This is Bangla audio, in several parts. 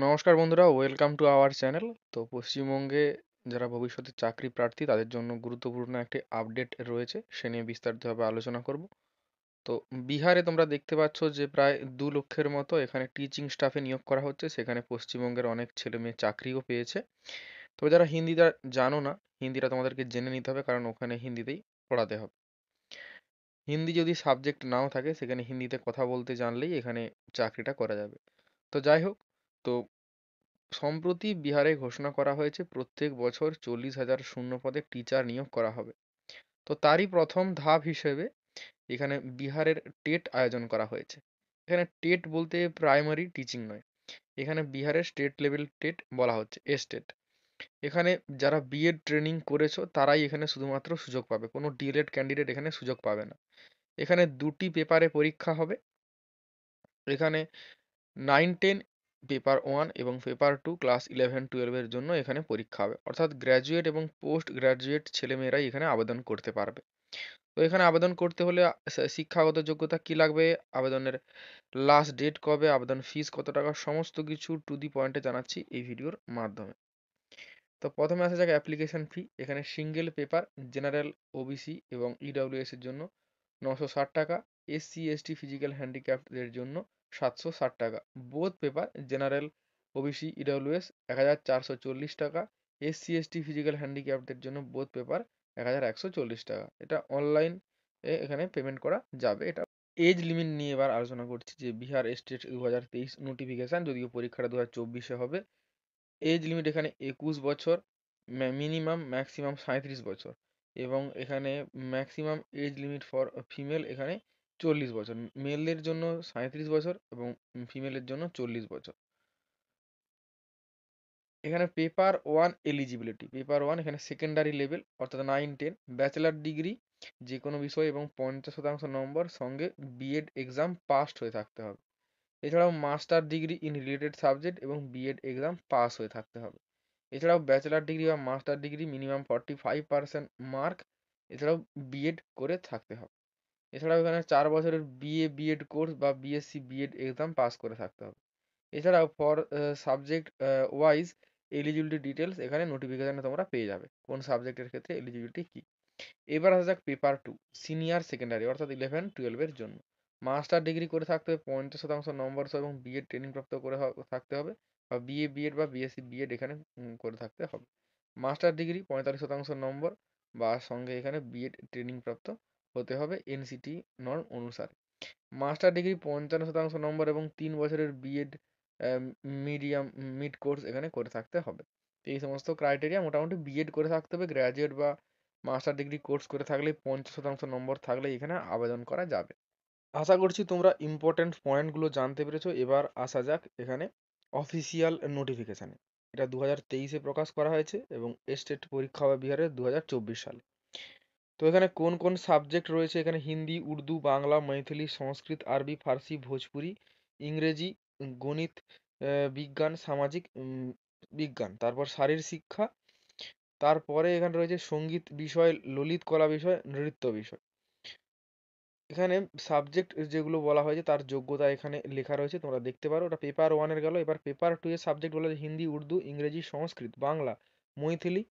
নমস্কার বন্ধুরা, ওয়েলকাম টু আওয়ার চ্যানেল। তো পশ্চিমবঙ্গে যারা ভবিষ্যতে চাকরি প্রার্থী তাদের জন্য গুরুত্বপূর্ণ একটি আপডেট রয়েছে, সে নিয়ে বিস্তারিতভাবে আলোচনা করব। তো বিহারে তোমরা দেখতে পাচ্ছ যে প্রায় 2 লক্ষের মতো এখানে টিচিং স্টাফে নিয়োগ করা হচ্ছে। সেখানে পশ্চিমবঙ্গের অনেক ছেলে মেয়ে চাকরিও পেয়েছে। তো যারা হিন্দিটা জানো না, হিন্দিটা তোমাদেরকে জেনে নিতে হবে, কারণ ওখানে হিন্দিতেই পড়াতে হবে। হিন্দি যদি সাবজেক্ট নাও থাকে, সেখানে হিন্দিতে কথা বলতে জানলেই এখানে চাকরিটা করা যাবে। তো যাই হোক, তো সম্প্রতি বিহারে ঘোষণা করা হয়েছে প্রত্যেক বছর 40,000 শূন্য পদে টিচার নিয়োগ করা হবে। তো তারই প্রথম ধাপ হিসেবে এখানে বিহারের টেট আয়োজন করা হয়েছে। এখানে টেট বলতে প্রাইমারি টিচিং নয়, এখানে বিহারের স্টেট লেভেল টেট বলা হচ্ছে, এস্টেট। এখানে যারা বিএড ট্রেনিং করেছো তারাই এখানে শুধুমাত্র সুযোগ পাবে, কোনো ডিএলএড ক্যান্ডিডেট এখানে সুযোগ পাবে না। এখানে দুটি পেপারে পরীক্ষা হবে। এখানে 9-10 পেপার 1 এবং পেপার 2 ক্লাস 11-12 এর জন্য এখানে পরীক্ষা হবে, অর্থাৎ গ্র্যাজুয়েট এবং পোস্ট গ্র্যাজুয়েট ছেলেমেয়েরাই এখানে আবেদন করতে পারবে। তো এখানে আবেদন করতে হলে শিক্ষাগত যোগ্যতা কি লাগবে, আবেদনের লাস্ট ডেট কবে, আবেদন ফিস কত টাকা, সমস্ত কিছু টু দি পয়েন্টে জানাচ্ছি এই ভিডিওর মাধ্যমে। তো প্রথমে আসা যাক অ্যাপ্লিকেশন ফি। এখানে সিঙ্গেল পেপার জেনারেল, ওবিসি এবং ইডব্লিউএস এর জন্য 960 টাকা, এসসি এসটি ফিজিক্যাল হ্যান্ডিক্যাপ্টদের জন্য 760 টাকা। Both paper general, OBC, EWS 1440 টাকা, এসসি এসটি ফিজিক্যাল হ্যান্ডিক্যাপ্টদের জন্য বোথ পেপার 1140 টাকা। এটা অনলাইন এখানে পেমেন্ট করা যাবে। এটা এজ লিমিট নিয়ে এবার আলোচনা করছি, যে বিহার স্টেট 2023 নোটিফিকেশন, যদিও পরীক্ষাটা 2024-এ হবে। এজ লিমিট এখানে 21 বছর, মিনিমাম ম্যাক্সিমাম 37 বছর, এবং এখানে maximum age limit for female এখানে 40 বছর। মেলদের জন্য 37 বছর এবং ফিমেলের জন্য 40 বছর। এখানে পেপার 1 এলিজিবিলিটি, পেপার 1 এখানে সেকেন্ডারি লেভেল, অর্থাৎ 9-10, ব্যাচেলার ডিগ্রি যে কোনো বিষয় এবং 50% নম্বর, সঙ্গে বিএড এক্সাম পাস্ট হয়ে থাকতে হবে। এছাড়াও master degree in related subject এবং বিএড এক্সাম পাস হয়ে থাকতে হবে। এছাড়াও ব্যাচেলার ডিগ্রি বা মাস্টার ডিগ্রি মিনিমাম 45% মার্ক, এছাড়াও বিএড করে থাকতে হবে। এছাড়াও এখানে 4 বছরের বিএড কোর্স বা বিএসসি বিএড এক্সাম পাস করে থাকতে হবে। এছাড়াও for subject wise eligibility details এখানে নোটিফিকেশানে তোমরা পেয়ে যাবে, কোন সাবজেক্টের ক্ষেত্রে এলিজিবিলিটি কী। এবার আসা যাক পেপার 2, সিনিয়র সেকেন্ডারি, অর্থাৎ 11-12 এর জন্য। মাস্টার ডিগ্রি করে থাকতে হবে, 50% নম্বর সহ, এবং বিএড ট্রেনিং প্রাপ্ত করে থাকতে হবে, বা বিএ বিএড বা বিএসসি বিএড এখানে করে থাকতে হবে। মাস্টার ডিগ্রি 45% নম্বর বা সঙ্গে এখানে বিএড ট্রেনিং প্রাপ্ত হতে হবে এনসিটি নর্ম অনুসারে। মাস্টার ডিগ্রি 55% নম্বর এবং 3 বছরের বিএড মিডিয়াম মিড কোর্স এখানে করে থাকতে হবে। তো এই সমস্ত ক্রাইটেরিয়া, মোটামুটি বিএড করে থাকতে হবে, গ্র্যাজুয়েট বা মাস্টার ডিগ্রি কোর্স করে থাকলে 50% নম্বর থাকলে এখানে আবেদন করা যাবে। আশা করছি তোমরা ইম্পর্টেন্ট পয়েন্টগুলো জানতে পেরেছো। এবার আসা যাক এখানে অফিসিয়াল নোটিফিকেশানে। এটা 2023-এ প্রকাশ করা হয়েছে এবং স্টেট পরীক্ষা হবে বিহারে 2024 সালে। তো এখানে কোন কোন সাবজেক্ট রয়েছে, এখানে হিন্দি, উর্দু, বাংলা, মৈথিলি, সংস্কৃত, আরবি, ফার্সি, ভোজপুরি, ইংরেজি, গণিত, বিজ্ঞান, সামাজিক বিজ্ঞান, তারপর শারীর শিক্ষা, তারপরে এখানে রয়েছে সঙ্গীত বিষয়, ললিত কলা বিষয়, নৃত্য বিষয়। এখানে সাবজেক্ট যেগুলো বলা হয়েছে তার যোগ্যতা এখানে লেখা রয়েছে, তোমরা দেখতে পারো। ওটা পেপার 1-এর গেল। এবার পেপার 2 এর সাবজেক্ট বলা হয়েছে হিন্দি, উর্দু, ইংরেজি, সংস্কৃত, বাংলা, মৈথিলি,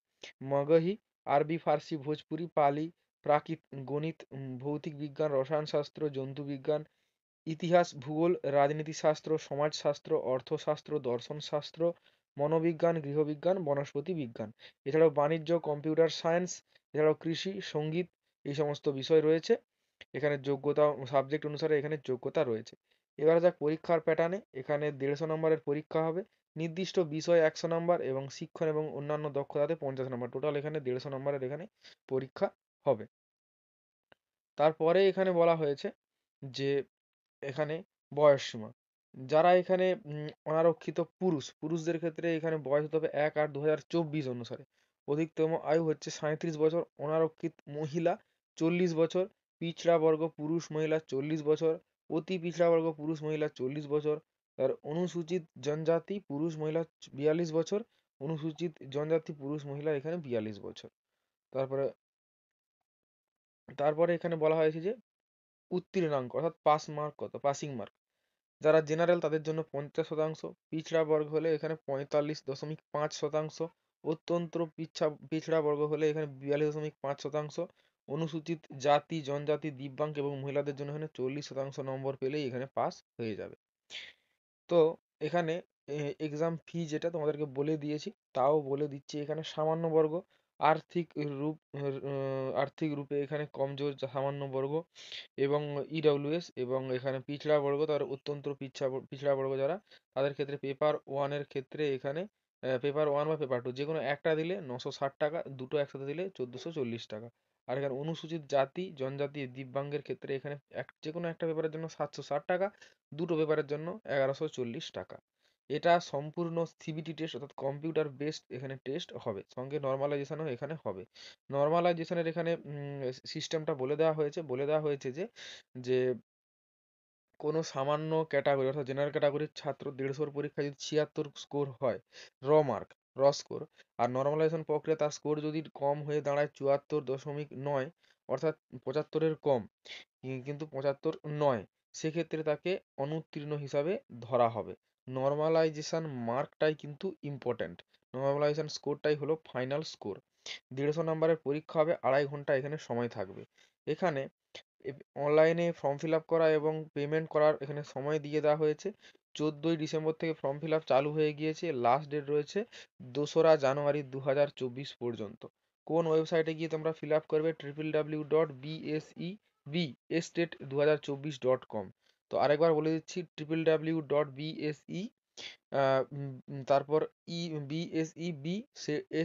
মগহি, আরবি, ফার্সি, ভোজপুরি, পালি, প্রাকৃত, গণিত, ভৌতিক বিজ্ঞান, রসায়নশাস্ত্র, জন্তু বিজ্ঞান, ইতিহাস, ভূগোল, রাজনীতিশাস্ত্র, সমাজশাস্ত্র, অর্থশাস্ত্র, দর্শনশাস্ত্র, মনোবিজ্ঞান, গৃহবিজ্ঞান, বনস্পতি বিজ্ঞান। এছাড়াও বাণিজ্য, কম্পিউটার সায়েন্স, এছাড়াও কৃষি, সঙ্গীত, এই সমস্ত বিষয় রয়েছে। এখানে যোগ্যতা সাবজেক্ট অনুসারে এখানে যোগ্যতা রয়েছে। এবারে যাক পরীক্ষার প্যাটার্নে। এখানে 150 নম্বরের পরীক্ষা হবে, নির্দিষ্ট বিষয় 100 নম্বর এবং শিক্ষণ এবং অন্যান্য দক্ষতাতে 50 নম্বর। টোটাল এখানে 150 নম্বরের এখানে পরীক্ষা হবে। তারপরে এখানে বলা হয়েছে যে এখানে বয়সসীমা, যারা এখানে অনারক্ষিত পুরুষদের ক্ষেত্রে এখানে বয়স হতে হবে 1/8/2024 অনুসারে। অধিকতম আয়ু হচ্ছে 37 বছর। অনারক্ষিত মহিলা 40 বছর। পিছড়া বর্গ পুরুষ মহিলা 40 বছর। অতি পিছড়া বর্গ পুরুষ মহিলা 40 বছর। আর অনুসূচিত জনজাতি পুরুষ মহিলা 42 বছর। অনুসূচিত জনজাতি পুরুষ মহিলা এখানে 42 বছর। তারপরে তারপরে এখানে বলা হয়েছে যে উত্তীর্ণাঙ্ক, অর্থাৎ পাস মার্ক কত, পাসিং মার্ক। যারা জেনারেল তাদের জন্য 50%, পিছড়া বর্গ হলে এখানে 45.5%, অত্যন্ত পিছড়া বর্গ হলে এখানে 42.5%, অনুসূচিত জাতি, জনজাতি, দিব্যাঙ্গ এবং মহিলাদের জন্য এখানে 40% নম্বর পেলেই এখানে পাস হয়ে যাবে। তো এখানে এক্সাম ফি যেটা তোমাদেরকে বলে দিয়েছি, তাও বলে দিচ্ছি এখানে সামান্য বর্গ, আর্থিক রূপ আর্থিক রূপে এখানে কমজোর সামান্য বর্গ এবং ইডব্লিউএস এবং এখানে পিছড়া বর্গ, তার অত্যন্ত পিছড়া বর্গ যারা, তাদের ক্ষেত্রে পেপার ওয়ানের ক্ষেত্রে এখানে পেপার ওয়ান বা পেপার টু যে কোনো একটা দিলে 960 টাকা, দুটো একসাথে দিলে 1440 টাকা। আর এখানে অনুসূচিত জাতি, জনজাতি, দিব্যাঙ্গের ক্ষেত্রে এখানে যে কোনো একটা পেপারের জন্য 760 টাকা, দুটো পেপারের জন্য 1140 টাকা। এটা সম্পূর্ণ সিবিটি টেস্ট অর্থাৎ কম্পিউটার বেসড এখানে টেস্ট হবে, সঙ্গে নর্মালাইজেশনও এখানে হবে। নর্মালাইজেশনের এখানে সিস্টেমটা বলে দেওয়া হয়েছে যে যে কোনো সামান্য ক্যাটাগরি অর্থাৎ জেনারেল ক্যাটাগরির ছাত্র 150-র পরীক্ষায় যদি 76 স্কোর হয়, মার্ক র স্কোর, আর নর্মালাইজেশন প্রক্রিয়া তার স্কোর যদি কম হয়ে দাঁড়ায় 74.9 অর্থাৎ 75-এর কম, কিন্তু 75 নয়, সেক্ষেত্রে তাকে অনুত্তীর্ণ হিসাবে ধরা হবে। নর্মালাইজেশন মার্কটাই কিন্তু ইম্পর্ট্যান্ট, নর্মালাইজেশন স্কোরটাই হলো ফাইনাল স্কোর। 150 নম্বরের পরীক্ষা হবে, 2.5 ঘন্টা এখানে সময় থাকবে। এখানে অনলাইনে ফর্ম ফিল আপ করা এবং পেমেন্ট করার এখানে সময় দিয়ে দেওয়া হয়েছে। 14ই ডিসেম্বর থেকে ফর্ম ফিল আপ চালু হয়ে গিয়েছে, লাস্ট ডেট রয়েছে 2রা জানুয়ারি 2024 পর্যন্ত। কোন ওয়েবসাইটে গিয়ে তোমরা ফিল আপ করবে? www.bsebestate2024.com। তো আরেকবার বলে দিচ্ছি, www.bse তারপর বিএসইবি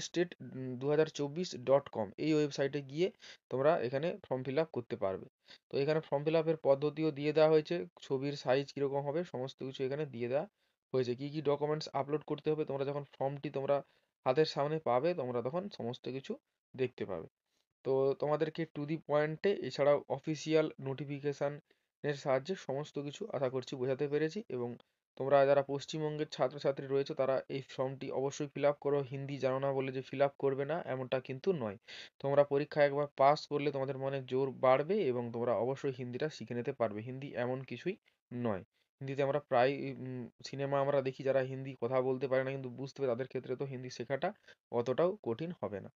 স্টেট 2024.com, এই ওয়েবসাইটে গিয়ে তোমরা এখানে ফর্ম ফিল আপ করতে পারবে। তো এখানে ফর্ম ফিল আপের পদ্ধতিও দিয়ে দেওয়া হয়েছে, ছবির সাইজ কীরকম হবে সমস্ত কিছু এখানে দিয়ে দেওয়া হয়েছে। কী কী ডকুমেন্টস আপলোড করতে হবে তোমরা যখন ফর্মটি তোমরা হাতের সামনে পাবে, তোমরা তখন সমস্ত কিছু দেখতে পাবে। তো তোমাদেরকে টু দি পয়েন্টে এছাড়াও অফিসিয়াল নোটিফিকেশানের সাহায্যে সমস্ত কিছু আশা করছি বোঝাতে পেরেছি। এবং তোমরা যারা পশ্চিমবঙ্গের ছাত্রছাত্রী রয়েছে তারা এই ফর্মটি অবশ্যই ফিল আপ করো, হিন্দি জানো না বলে যে ফিল আপ করবে না এমনটা কিন্তু নয়। তোমরা পরীক্ষায় একবার পাস করলে তোমাদের মনে জোর বাড়বে এবং তোমরা অবশ্যই হিন্দিটা শিখে নিতে পারবে। হিন্দি এমন কিছুই নয়, হিন্দিতে আমরা প্রায় সিনেমা আমরা দেখি যারা হিন্দি কথা বলতে পারে না কিন্তু বুঝতে পারে, তাদের ক্ষেত্রে তো হিন্দি শেখাটা অতটাও কঠিন হবে না।